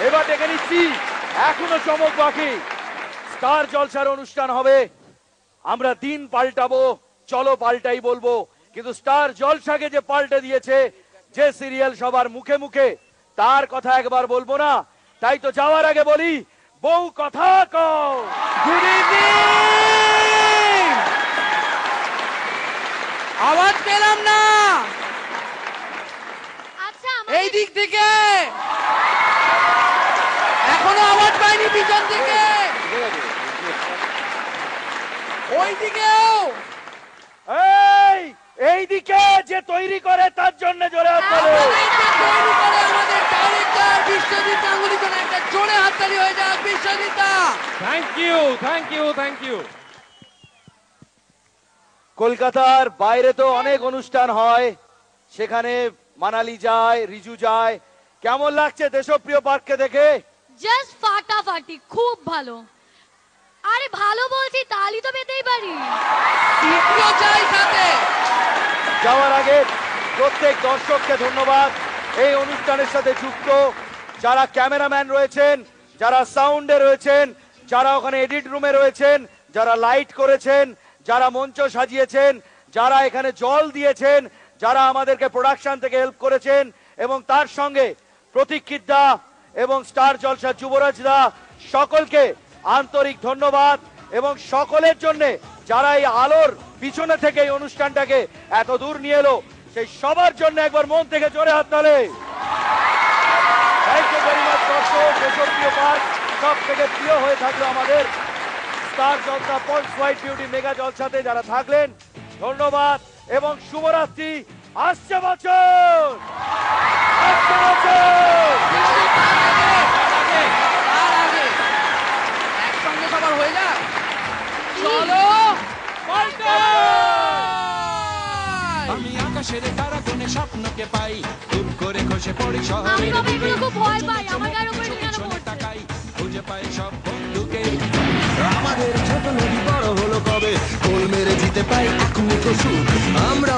এবার ডেকে নিচ্ছি, এখনো চমক বাকি। স্টার জলসার অনুষ্ঠান হবে, আমরা দিন পাল্টাবো, চলো পাল্টাই বলবো, কিন্তু স্টার জলসাকে যে পাল্টে দিয়েছে যে সিরিয়াল সবার মুখে মুখে, তার কথা একবার বলবো না? তাই তো যাওয়ার আগে বলি, বউ কথা কও। Good evening. আওয়াজ পেলাম না। আচ্ছা এই দিক থেকে এখনো আওয়াজ পাইনি, পিছন থেকে, ওই দিকেও। এই দিকে যে তৈরি করে তার জন্য জোরে হাত তালি। তৈরি করে আমাদের ডাইরেক্টর বিশ্বজিৎ গাঙ্গুলির জন্য একটা জোরে হাততালি হয়ে যাক। Biswajit da, thank you, thank you, thank you. কলকাতার বাইরে তো অনেক অনুষ্ঠান হয়, সেখানে মানালি যায়, রিজু যায়, কেমন লাগছে দেশপ্রিয় পার্ককে দেখে? জাস্ট ফাটাফাটি, খুব ভালো। আরে ভালো বলছি, তালি তো পেতেই পারি। শীঘ্র চাই সাথে। যাওয়ার আগে প্রত্যেক দর্শককে ধন্যবাদ, এই অনুষ্ঠানের সাথে যুক্ত যারা ক্যামেরাম্যান রয়েছেন, যারা সাউন্ডে রয়েছেন, যারা ওখানে এডিট রুমে রয়েছেন, যারা লাইট করেছেন, যারা মঞ্চ সাজিয়েছেন, যারা এখানে জল দিয়েছেন, যারা আমাদেরকে প্রোডাকশন থেকে হেল্প করেছেন, এবং তার সঙ্গে প্রতীক্ষিত দা এবং স্টার জলসা যুবরাজ দা, সকলকে আন্তরিক ধন্যবাদ। এবং সকলের জন্য যারা এই আলোর পিছনে থেকে এই অনুষ্ঠানটাকে এত দূর নিয়ে এলো, সেই সবার জন্য একবার মন থেকে জোরে হাততালি। থ্যাংক ইউ ভেরি মাচ দর্শক। দেশপ্রিয় পার্ক সব থেকে প্রিয় হয়ে থাকলো আমাদের স্টার জলসা পলস হোয়াইট বিউটি মেগা জলসাতে যারা থাকলেন, ধন্যবাদ এবং শুভরাত্রি। আসছে বছর, আসছে বছর। একসঙ্গে সবার হয়ে যাক, চলো আমি আকাশের তারা কোণে স্বপ্নকে পাই, খুব করে খসে পড়ি শহরে। আমি বাবা এগুলো খুব ভয় পাই, আমার গায়ের উপরে কেন পড়ছে? তাকাই খুঁজে পাই সব বন্ধুকে। আমাদের ছোট নদী বড় হলো কবে, গোল মেরে জিতে পাই এক মুঠো সুখ। আমরা